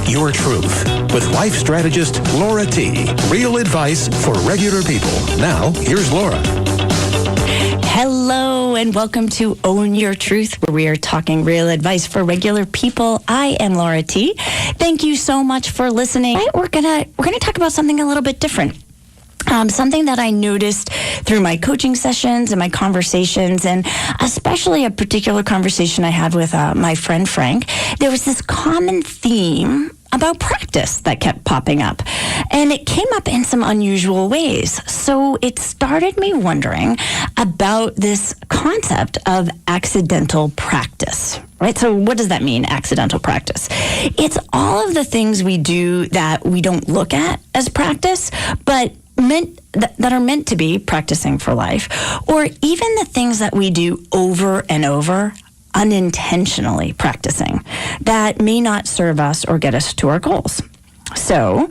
Your Truth with life strategist Laura T. Real advice for regular people. Now, here's Laura. Hello and welcome to Own Your Truth, where we are talking real advice for regular people. I am Laura T. Thank you so much for listening. We're gonna talk about something a little bit different. Something that I noticed through my coaching sessions and my conversations, and especially a particular conversation I had with my friend Frank. There was this common theme about practice that kept popping up, and it came up in some unusual ways. So it started me wondering about this concept of accidental practice, right? So what does that mean, accidental practice? It's all of the things we do that we don't look at as practice, but that are meant to be practicing for life, or even the things that we do over and over, unintentionally practicing, that may not serve us or get us to our goals. So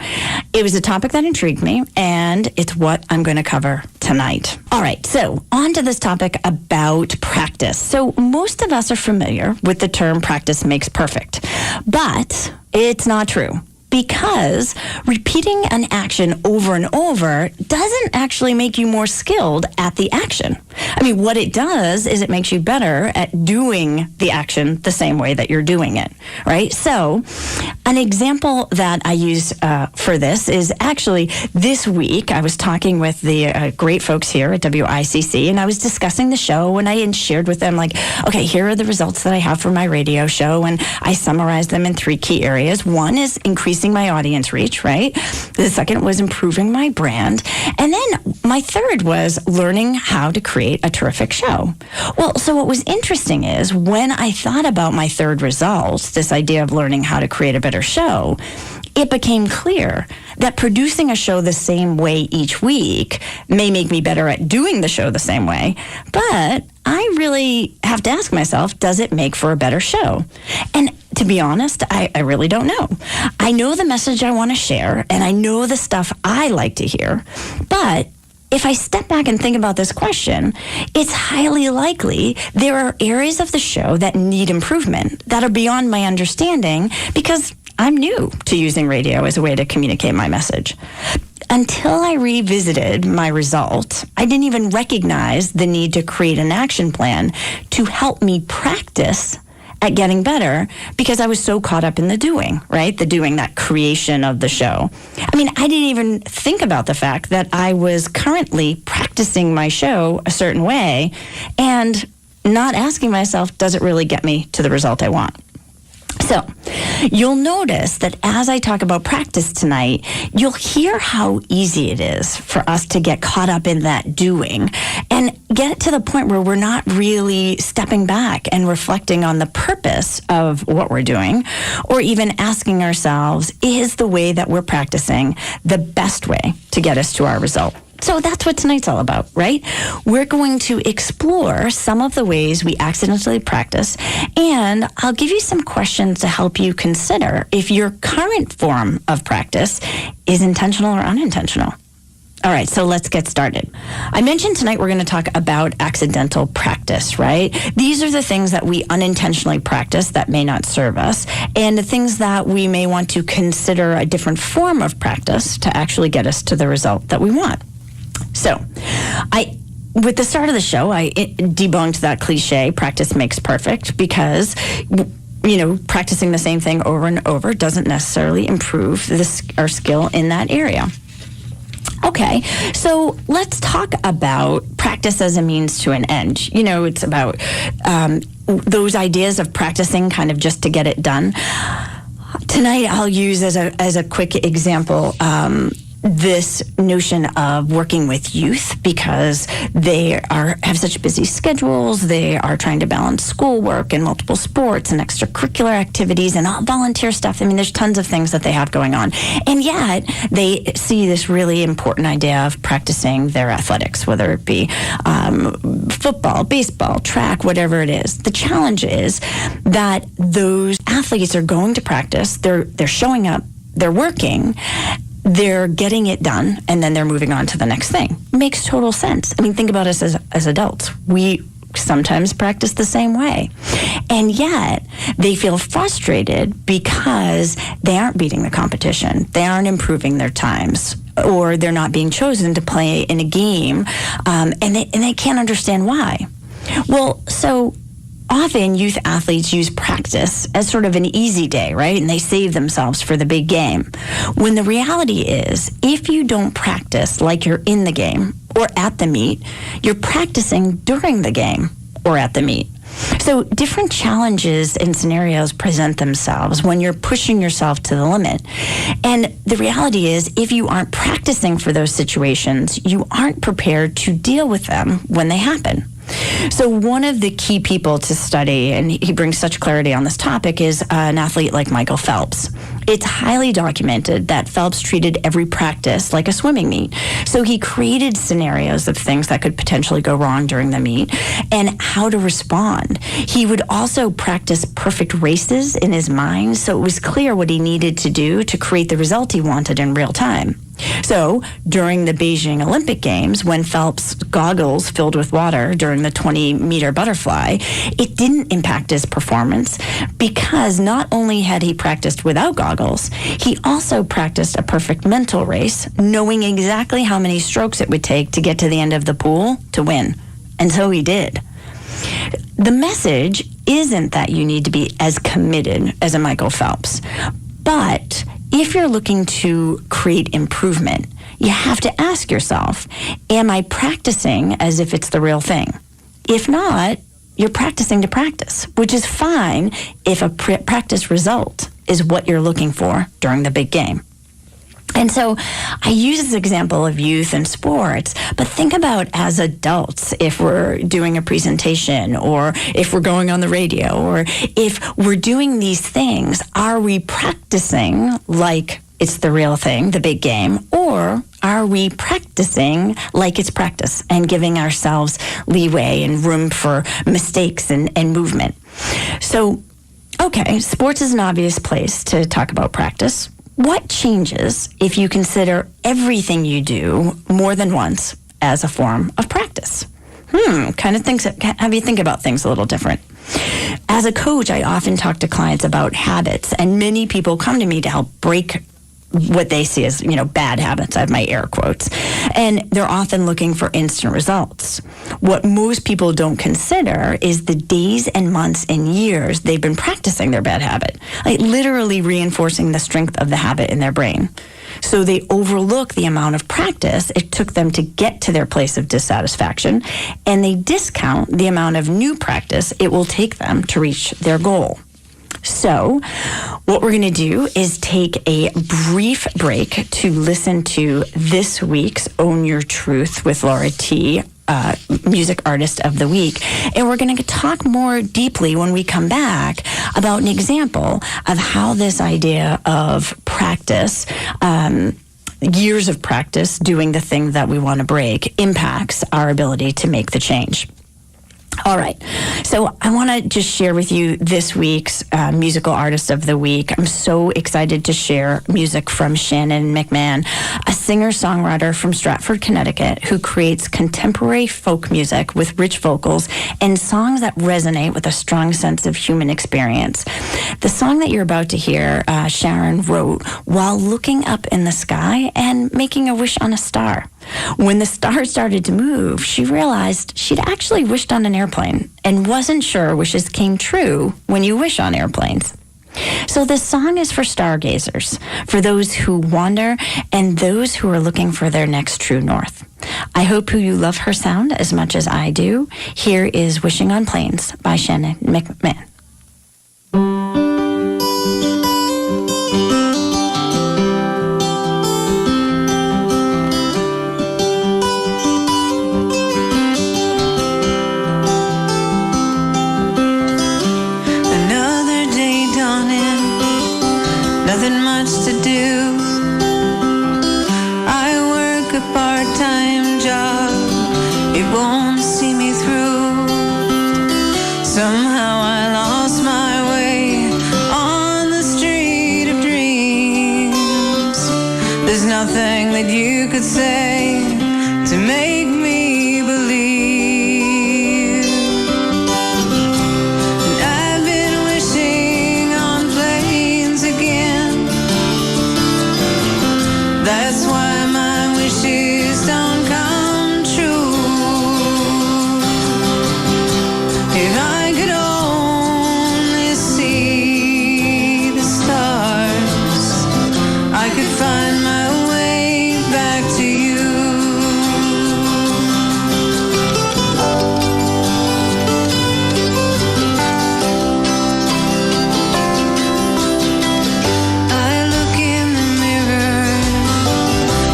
it was a topic that intrigued me, and it's what I'm going to cover tonight. All right, so on to this topic about practice. So most of us are familiar with the term practice makes perfect, but it's not true. Because repeating an action over and over doesn't actually make you more skilled at the action. I mean, what it does is it makes you better at doing the action the same way that you're doing it, right? So an example that I use for this is actually this week I was talking with the great folks here at WICC, and I was discussing the show, and I shared with them, like, okay, here are the results that I have for my radio show, and I summarized them in 3 key areas. One is increasing my audience reach, right? The second was improving my brand. And then my third was learning how to create a terrific show. Well, so what was interesting is when I thought about my third result, this idea of learning how to create a better show, it became clear that producing a show the same way each week may make me better at doing the show the same way, but I really have to ask myself, does it make for a better show? And to be honest, I really don't know. I know the message I want to share, and I know the stuff I like to hear, but if I step back and think about this question, it's highly likely there are areas of the show that need improvement that are beyond my understanding because I'm new to using radio as a way to communicate my message. Until I revisited my result, I didn't even recognize the need to create an action plan to help me practice at getting better because I was so caught up in the doing, right? The doing, that creation of the show. I mean, I didn't even think about the fact that I was currently practicing my show a certain way and not asking myself, does it really get me to the result I want? So you'll notice that as I talk about practice tonight, you'll hear how easy it is for us to get caught up in that doing and get to the point where we're not really stepping back and reflecting on the purpose of what we're doing, or even asking ourselves, is the way that we're practicing the best way to get us to our result? So that's what tonight's all about, right? We're going to explore some of the ways we accidentally practice, and I'll give you some questions to help you consider if your current form of practice is intentional or unintentional. All right, so let's get started. I mentioned tonight we're going to talk about accidental practice, right? These are the things that we unintentionally practice that may not serve us, and the things that we may want to consider a different form of practice to actually get us to the result that we want. So, with the start of the show, I debunked that cliche, practice makes perfect, because, practicing the same thing over and over doesn't necessarily improve our skill in that area. Okay, so let's talk about practice as a means to an end. It's about those ideas of practicing kind of just to get it done. Tonight, I'll use as a quick example this notion of working with youth, because they have such busy schedules. They are trying to balance schoolwork and multiple sports and extracurricular activities and all volunteer stuff. I mean, there's tons of things that they have going on. And yet they see this really important idea of practicing their athletics, whether it be football, baseball, track, whatever it is. The challenge is that those athletes are going to practice, they're showing up, they're working, they're getting it done, and then they're moving on to the next thing. Makes total sense. I mean, think about us as adults. We sometimes practice the same way. And yet, They feel frustrated because they aren't beating the competition. They aren't improving their times, or they're not being chosen to play in a game, and they can't understand why. Well, so often youth athletes use practice as sort of an easy day, right? And they save themselves for the big game. When the reality is, if you don't practice like you're in the game or at the meet, you're practicing during the game or at the meet. So different challenges and scenarios present themselves when you're pushing yourself to the limit. And the reality is, if you aren't practicing for those situations, you aren't prepared to deal with them when they happen. So one of the key people to study, and he brings such clarity on this topic, is an athlete like Michael Phelps. It's highly documented that Phelps treated every practice like a swimming meet. So he created scenarios of things that could potentially go wrong during the meet and how to respond. He would also practice perfect races in his mind, so it was clear what he needed to do to create the result he wanted in real time. So during the Beijing Olympic Games, when Phelps' goggles filled with water during the 20-meter butterfly, it didn't impact his performance because not only had he practiced without goggles, he also practiced a perfect mental race, knowing exactly how many strokes it would take to get to the end of the pool to win. And so he did. The message isn't that you need to be as committed as a Michael Phelps, but if you're looking to create improvement, you have to ask yourself, am I practicing as if it's the real thing? If not, you're practicing to practice, which is fine if a practice result is what you're looking for during the big game. And so I use this example of youth and sports, but think about as adults, if we're doing a presentation or if we're going on the radio or if we're doing these things, are we practicing like it's the real thing, the big game, or are we practicing like it's practice and giving ourselves leeway and room for mistakes and movement? So, okay, sports is an obvious place to talk about practice. What changes if you consider everything you do more than once as a form of practice? Have you think about things a little different. As a coach, I often talk to clients about habits, and many people come to me to help break what they see as, bad habits. I have my air quotes. And they're often looking for instant results. What most people don't consider is the days and months and years they've been practicing their bad habit, like literally reinforcing the strength of the habit in their brain. So they overlook the amount of practice it took them to get to their place of dissatisfaction, and they discount the amount of new practice it will take them to reach their goal. So what we're going to do is take a brief break to listen to this week's Own Your Truth with Laura T., Music Artist of the Week. And we're going to talk more deeply when we come back about an example of how this idea of practice, years of practice doing the thing that we want to break, impacts our ability to make the change. All right. So I want to just share with you this week's Musical Artist of the Week. I'm so excited to share music from Shannon McMahon, a singer-songwriter from Stratford, Connecticut, who creates contemporary folk music with rich vocals and songs that resonate with a strong sense of human experience. The song that you're about to hear, Sharon wrote while looking up in the sky and making a wish on a star. When the star started to move, she realized she'd actually wished on an airplane and wasn't sure wishes came true when you wish on airplanes. So this song is for stargazers, for those who wander and those who are looking for their next true north. I hope you love her sound as much as I do. Here is Wishing on Planes by Shannon McMahon. Nothing much to do. I work a part-time job. It won't see me through. Somehow I lost my way on the street of dreams. There's nothing that you could say to make me believe. And I've been wishing That's why my wishes don't come true. If I could only see the stars, I could find my way back to you. I look in the mirror,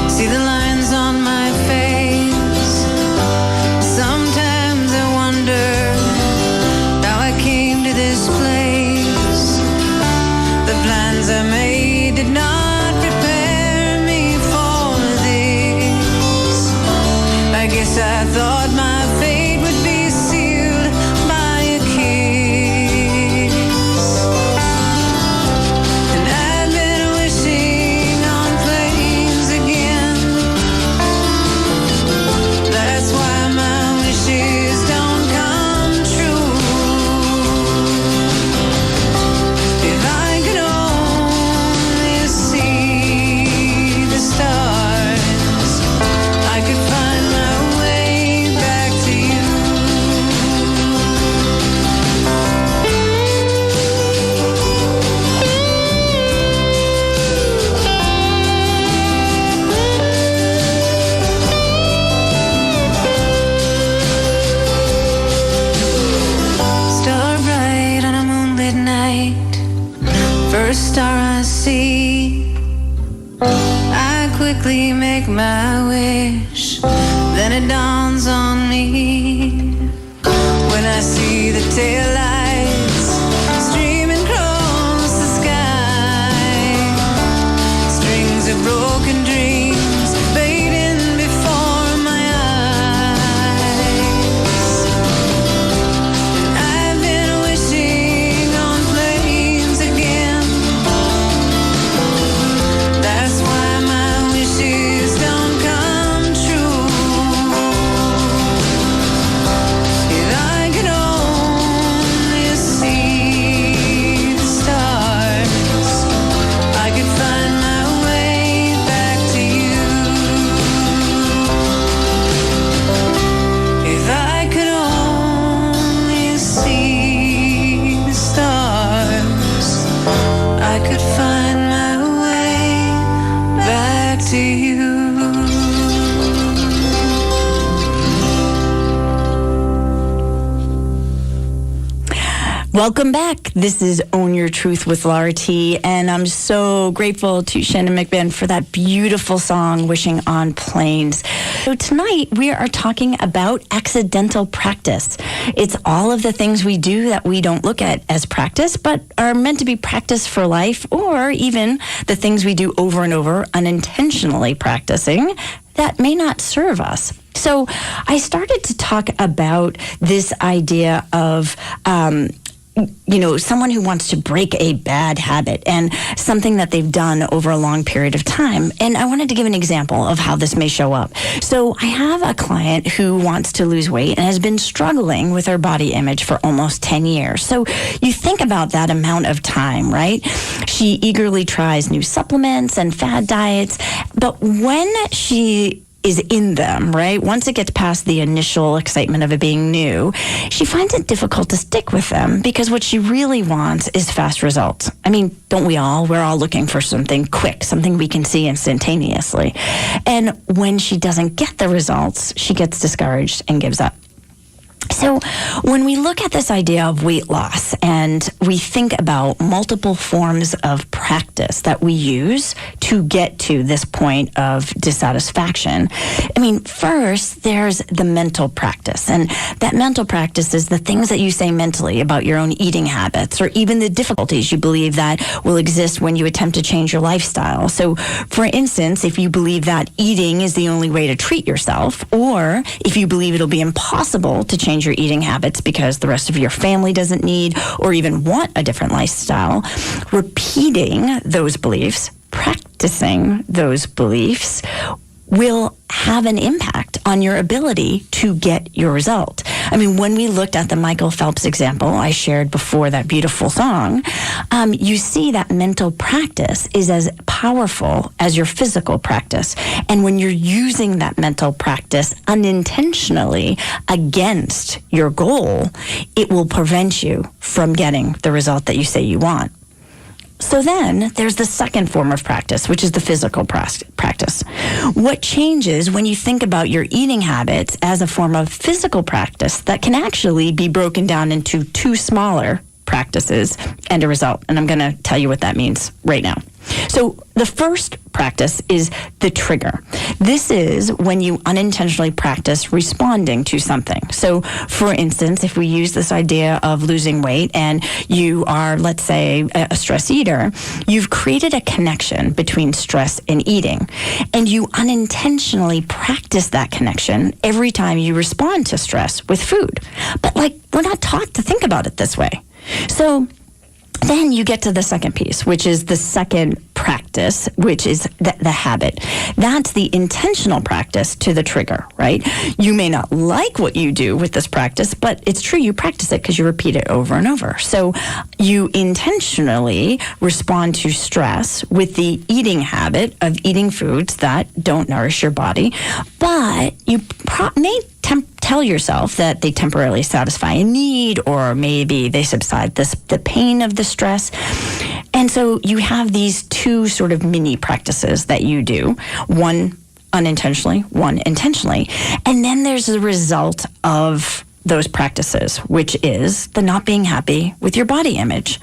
see the lines on my face. Sometimes I wonder how I came to this place. The plans I made did not prepare me for this. I guess I thought my fate would be sealed by a kiss. And I've been wishing on planes again. That's why my wishes don't come true. If I could only see the stars, I could find my way back to you. Star bright on a moonlit night, first star I see. I quickly make my wish, then it dawns on me. When I see the taillights streaming across the sky, strings of broken dreams fading before my eyes. I've been wishing on planes again. That's why my wishes don't come true. If I could only see the stars, I could find my way back to you. If I could only see the stars, I could find my way back to you. Welcome back. This is Own Your Truth with Laura T. And I'm so grateful to Shannon McBain for that beautiful song, Wishing on Planes. So tonight we are talking about accidental practice. It's all of the things we do that we don't look at as practice, but are meant to be practice for life, or even the things we do over and over, unintentionally practicing, that may not serve us. So I started to talk about this idea of, someone who wants to break a bad habit and something that they've done over a long period of time. And I wanted to give an example of how this may show up. So I have a client who wants to lose weight and has been struggling with her body image for almost 10 years. So you think about that amount of time, right? She eagerly tries new supplements and fad diets, but when she is in them, right? Once it gets past the initial excitement of it being new, she finds it difficult to stick with them because what she really wants is fast results. I mean, don't we all? We're all looking for something quick, something we can see instantaneously. And when she doesn't get the results, she gets discouraged and gives up. So when we look at this idea of weight loss and we think about multiple forms of practice that we use to get to this point of dissatisfaction, I mean, first there's the mental practice. And that mental practice is the things that you say mentally about your own eating habits, or even the difficulties you believe that will exist when you attempt to change your lifestyle. So for instance, if you believe that eating is the only way to treat yourself, or if you believe it'll be impossible to change your eating habits because the rest of your family doesn't need or even want a different lifestyle, repeating those beliefs, practicing those beliefs will have an impact on your ability to get your result. I mean, when we looked at the Michael Phelps example I shared before that beautiful song, you see that mental practice is as powerful as your physical practice. And when you're using that mental practice unintentionally against your goal, it will prevent you from getting the result that you say you want. So then there's the second form of practice, which is the physical practice. What changes when you think about your eating habits as a form of physical practice that can actually be broken down into two smaller practices and a result? And I'm going to tell you what that means right now. So the first practice is the trigger. This is when you unintentionally practice responding to something. So for instance, if we use this idea of losing weight and you are, let's say, a stress eater, you've created a connection between stress and eating. And you unintentionally practice that connection every time you respond to stress with food. But we're not taught to think about it this way. So then you get to the second piece, which is the second practice, which is the habit. That's the intentional practice to the trigger, right? You may not like what you do with this practice, but it's true you practice it because you repeat it over and over. So you intentionally respond to stress with the eating habit of eating foods that don't nourish your body, but you may tell yourself that they temporarily satisfy a need, or maybe they subside the pain of the stress. And so you have these two sort of mini practices that you do, one unintentionally, one intentionally. And then there's the result of those practices, which is the not being happy with your body image.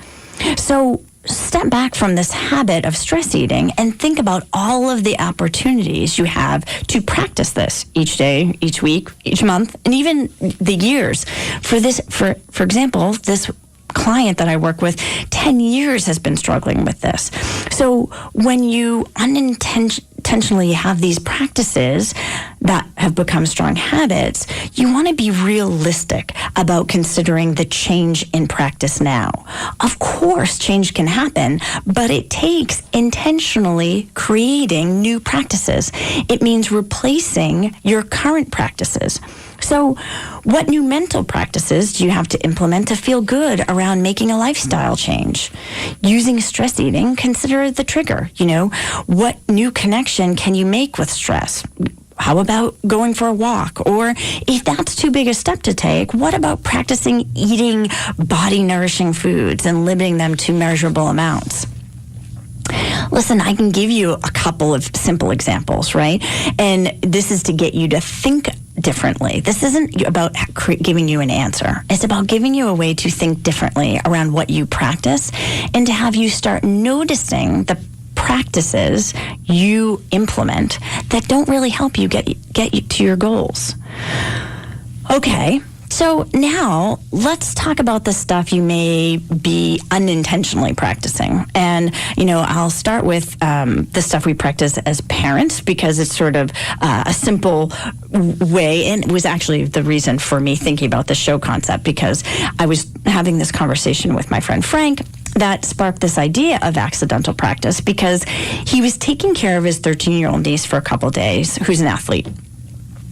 So step back from this habit of stress eating and think about all of the opportunities you have to practice this each day, each week, each month, and even the years. For example, this client that I work with, 10 years has been struggling with this. So when you unintentionally have these practices that have become strong habits, you want to be realistic about considering the change in practice now. Of course, change can happen, but it takes intentionally creating new practices. It means replacing your current practices. So what new mental practices do you have to implement to feel good around making a lifestyle change? Using stress eating, consider the trigger. What new connection can you make with stress? How about going for a walk? Or if that's too big a step to take, what about practicing eating body-nourishing foods and limiting them to measurable amounts? Listen, I can give you a couple of simple examples, right? And this is to get you to think differently. This isn't about giving you an answer. It's about giving you a way to think differently around what you practice and to have you start noticing the practices you implement that don't really help you get you to your goals. Okay. So now let's talk about the stuff you may be unintentionally practicing. And, I'll start with the stuff we practice as parents because it's sort of a simple way, and it was actually the reason for me thinking about the show concept, because I was having this conversation with my friend Frank that sparked this idea of accidental practice because he was taking care of his 13-year-old niece for a couple days, who's an athlete.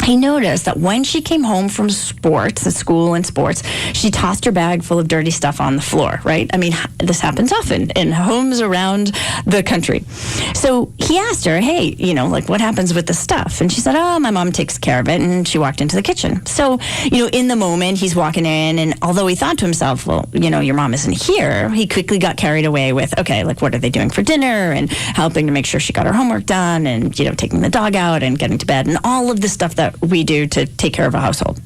He noticed that when she came home from school and sports, she tossed her bag full of dirty stuff on the floor, right? I mean, this happens often in homes around the country. So he asked her, hey, what happens with the stuff? And she said, oh, my mom takes care of it. And she walked into the kitchen. So, in the moment, he's walking in, and although he thought to himself, well, your mom isn't here, he quickly got carried away with, okay, what are they doing for dinner? And helping to make sure she got her homework done, and, taking the dog out and getting to bed, and all of the stuff that we do to take care of a household.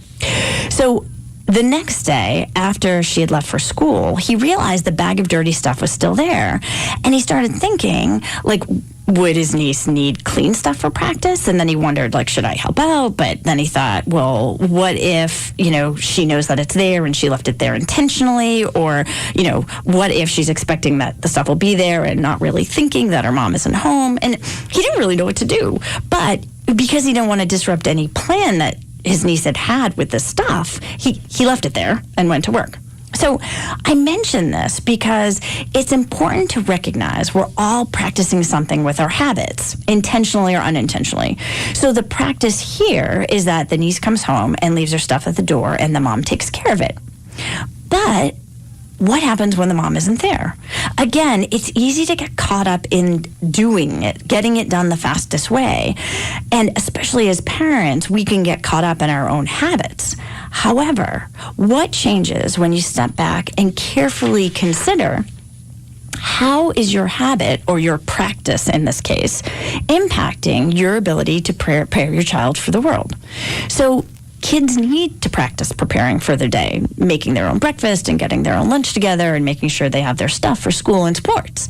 So the next day, after she had left for school, he realized the bag of dirty stuff was still there. And he started thinking, would his niece need clean stuff for practice? And then he wondered, should I help out? But then he thought, well, what if, she knows that it's there and she left it there intentionally? Or, what if she's expecting that the stuff will be there and not really thinking that her mom isn't home? And he didn't really know what to do. But because he didn't want to disrupt any plan that his niece had with the stuff, he left it there and went to work. So I mention this because it's important to recognize we're all practicing something with our habits, intentionally or unintentionally. So the practice here is that the niece comes home and leaves her stuff at the door and the mom takes care of it. But what happens when the mom isn't there? Again, it's easy to get caught up in doing it, getting it done the fastest way. And especially as parents, we can get caught up in our own habits. However, what changes when you step back and carefully consider how is your habit, or your practice in this case, impacting your ability to prepare your child for the world? So kids need to practice preparing for their day, making their own breakfast and getting their own lunch together and making sure they have their stuff for school and sports.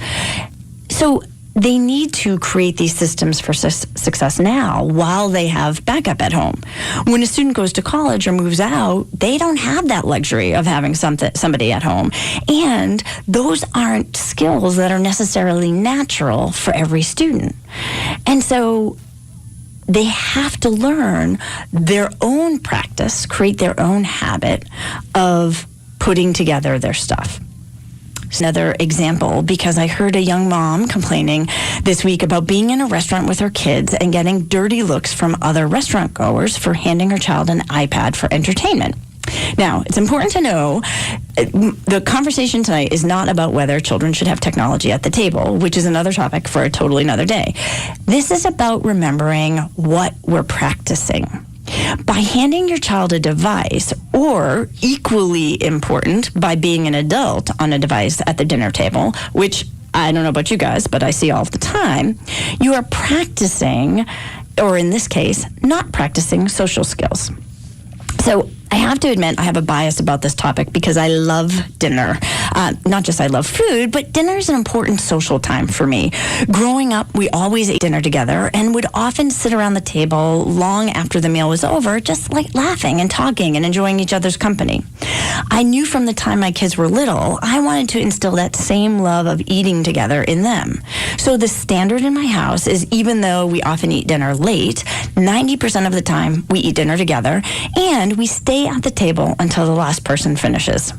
So they need to create these systems for success now while they have backup at home. When a student goes to college or moves out, they don't have that luxury of having somebody at home. And those aren't skills that are necessarily natural for every student. And so they have to learn their own practice, create their own habit of putting together their stuff. Another example, because I heard a young mom complaining this week about being in a restaurant with her kids and getting dirty looks from other restaurant goers for handing her child an iPad for entertainment. Now, it's important to know the conversation tonight is not about whether children should have technology at the table, which is another topic for a totally another day. This is about remembering what we're practicing. By handing your child a device, or equally important, by being an adult on a device at the dinner table, which I don't know about you guys, but I see all the time, you are practicing, or in this case, not practicing social skills. So I have to admit I have a bias about this topic because I love dinner. Not just I love food, but dinner is an important social time for me. Growing up, we always ate dinner together and would often sit around the table long after the meal was over, just like laughing and talking and enjoying each other's company. I knew from the time my kids were little, I wanted to instill that same love of eating together in them. So the standard in my house is, even though we often eat dinner late, 90% of the time we eat dinner together, and we stay at the table until the last person finishes.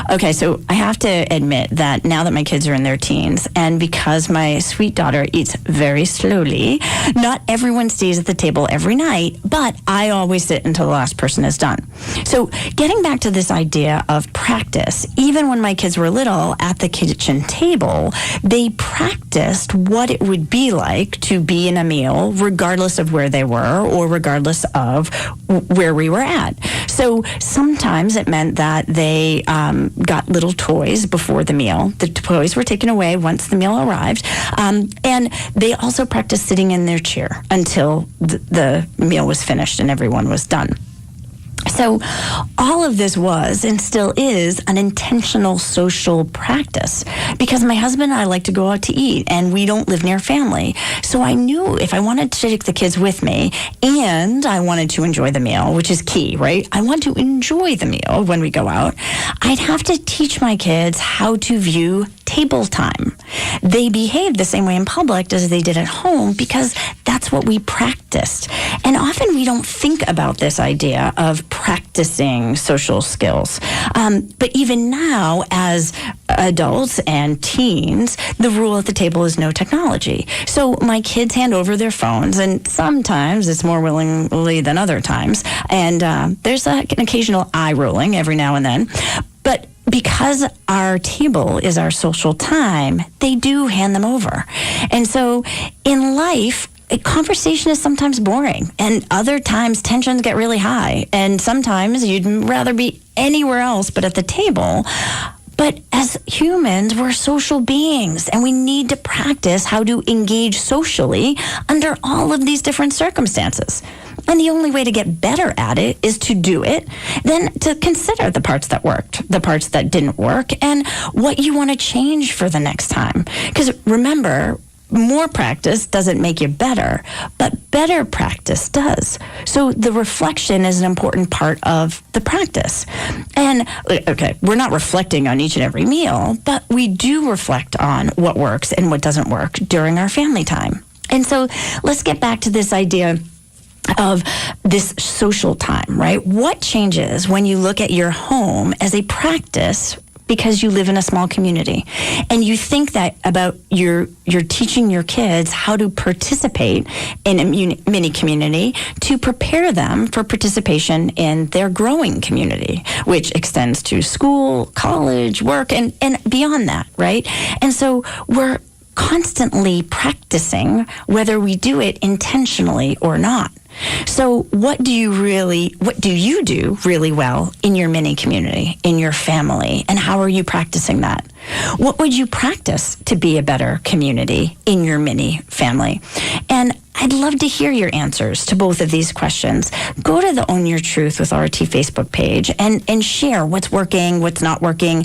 Okay, so I have to admit that now that my kids are in their teens, and because my sweet daughter eats very slowly, not everyone stays at the table every night, but I always sit until the last person is done. So getting back to this idea of practice, even when my kids were little at the kitchen table, they practiced what it would be like to be in a meal, regardless of where they were or regardless of where we were at. So sometimes it meant that they got little toys before the meal. The toys were taken away once the meal arrived. And they also practiced sitting in their chair until the meal was finished and everyone was done. So all of this was and still is an intentional social practice, because my husband and I like to go out to eat and we don't live near family. So I knew if I wanted to take the kids with me and I wanted to enjoy the meal, which is key, right? I want to enjoy the meal when we go out. I'd have to teach my kids how to view table time. They behaved the same way in public as they did at home because that's what we practiced. And often we don't think about this idea of practicing social skills. But even now, as adults and teens, the rule at the table is no technology. So my kids hand over their phones, and sometimes it's more willingly than other times. And there's an occasional eye rolling every now and then. But because our table is our social time, they do hand them over. And so in life, a conversation is sometimes boring, and other times tensions get really high, and sometimes you'd rather be anywhere else but at the table. But as humans, we're social beings, and we need to practice how to engage socially under all of these different circumstances. And the only way to get better at it is to do it, then to consider the parts that worked, the parts that didn't work, and what you want to change for the next time. Because remember, more practice doesn't make you better, but better practice does. So the reflection is an important part of the practice. And, okay, we're not reflecting on each and every meal, but we do reflect on what works and what doesn't work during our family time. And so let's get back to this idea of this social time, right? What changes when you look at your home as a practice because you live in a small community and you think that about you're teaching your kids how to participate in a mini community to prepare them for participation in their growing community, which extends to school, college, work, and beyond that, right? And so we're constantly practicing whether we do it intentionally or not. So what do you do really well in your mini community, in your family, and how are you practicing that? What would you practice to be a better community in your mini family? And I'd love to hear your answers to both of these questions. Go to the Own Your Truth with RT Facebook page and share what's working, what's not working,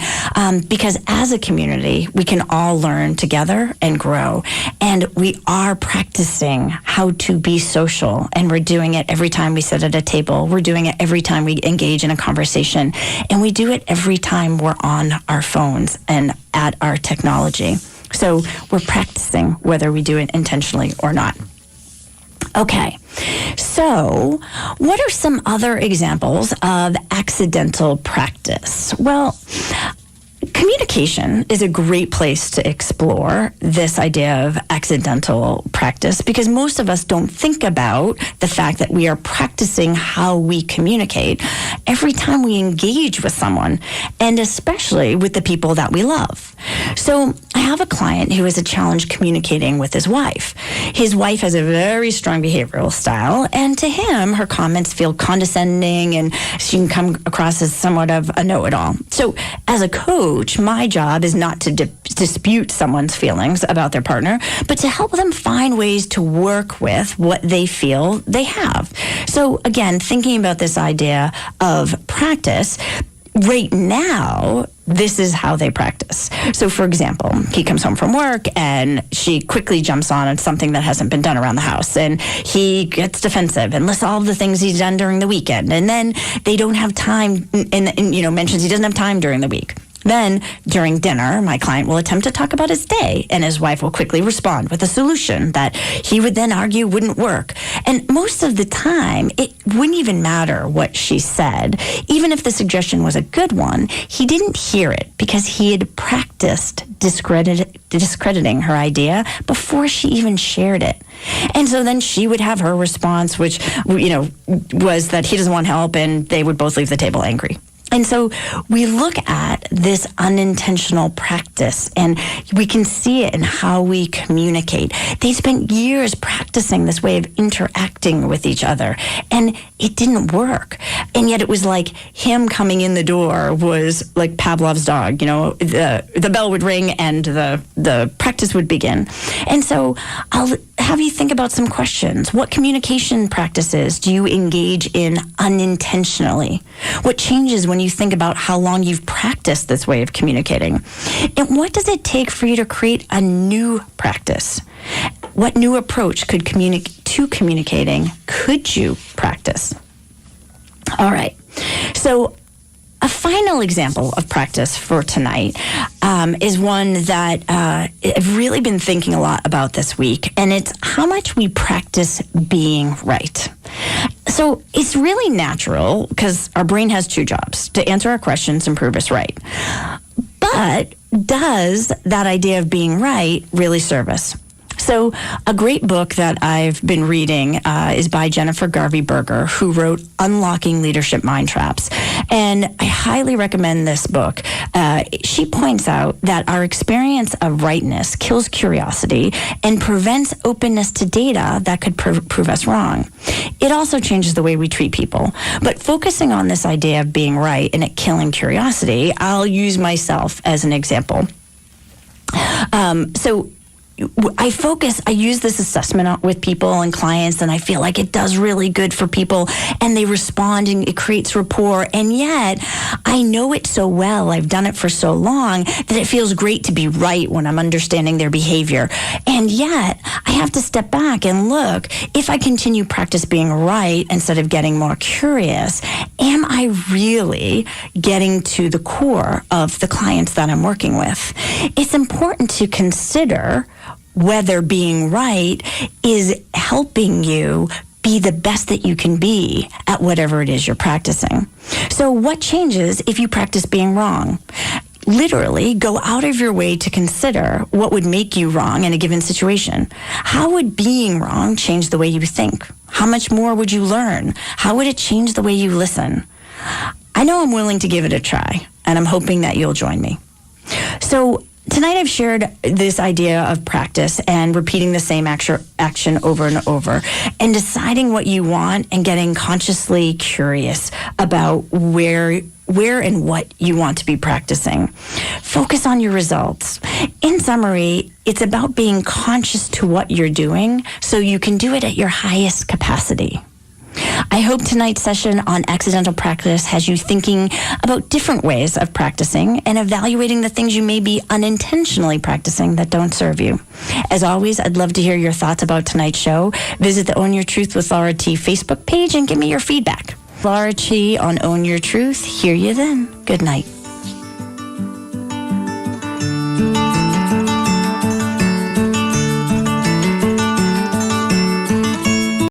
because as a community, we can all learn together and grow. And we are practicing how to be social, and we're doing it every time we sit at a table. We're doing it every time we engage in a conversation, and we do it every time we're on our phones and at our technology. So we're practicing whether we do it intentionally or not. Okay, so what are some other examples of accidental practice? Well, communication is a great place to explore this idea of accidental practice because most of us don't think about the fact that we are practicing how we communicate every time we engage with someone, and especially with the people that we love. So I have a client who has a challenge communicating with his wife. His wife has a very strong behavioral style, and to him, her comments feel condescending and she can come across as somewhat of a know-it-all. So as a coach, my job is not to dispute someone's feelings about their partner, but to help them find ways to work with what they feel they have. So again, thinking about this idea of practice, right now, this is how they practice. So, for example, he comes home from work and she quickly jumps on something that hasn't been done around the house. And he gets defensive and lists all of the things he's done during the weekend. And then they don't have time and mentions he doesn't have time during the week. Then, during dinner, my client will attempt to talk about his day, and his wife will quickly respond with a solution that he would then argue wouldn't work. And most of the time, it wouldn't even matter what she said. Even if the suggestion was a good one, he didn't hear it because he had practiced discrediting her idea before she even shared it. And so then she would have her response, which, was that he doesn't want help, and they would both leave the table angry. And so we look at this unintentional practice, and we can see it in how we communicate. They spent years practicing this way of interacting with each other, and it didn't work. And yet it was like him coming in the door was like Pavlov's dog. The bell would ring and the practice would begin. And so I'll have you think about some questions. What communication practices do you engage in unintentionally? What changes when you think about how long you've practiced this way of communicating? And what does it take for you to create a new practice? What new approach to communicating could you practice? All right. So a final example of practice for tonight is one that I've really been thinking a lot about this week, and it's how much we practice being right. So it's really natural because our brain has two jobs: to answer our questions and prove us right. But does that idea of being right really serve us? So a great book that I've been reading is by Jennifer Garvey Berger, who wrote Unlocking Leadership Mind Traps. And I highly recommend this book. She points out that our experience of rightness kills curiosity and prevents openness to data that could prove us wrong. It also changes the way we treat people. But focusing on this idea of being right and it killing curiosity, I'll use myself as an example. I use this assessment with people and clients, and I feel like it does really good for people, and they respond, and it creates rapport. And yet, I know it so well, I've done it for so long, that it feels great to be right when I'm understanding their behavior. And yet, I have to step back and look, if I continue practice being right instead of getting more curious, am I really getting to the core of the clients that I'm working with? It's important to consider whether being right is helping you be the best that you can be at whatever it is you're practicing. So what changes if you practice being wrong? Literally go out of your way to consider what would make you wrong in a given situation. How would being wrong change the way you think? How much more would you learn? How would it change the way you listen? I know I'm willing to give it a try, and I'm hoping that you'll join me. So tonight I've shared this idea of practice and repeating the same action over and over and deciding what you want and getting consciously curious about where and what you want to be practicing. Focus on your results. In summary, it's about being conscious to what you're doing so you can do it at your highest capacity. I hope tonight's session on accidental practice has you thinking about different ways of practicing and evaluating the things you may be unintentionally practicing that don't serve you. As always, I'd love to hear your thoughts about tonight's show. Visit the Own Your Truth with Laura T Facebook page and give me your feedback. Laura T on Own Your Truth. Hear you then. Good night.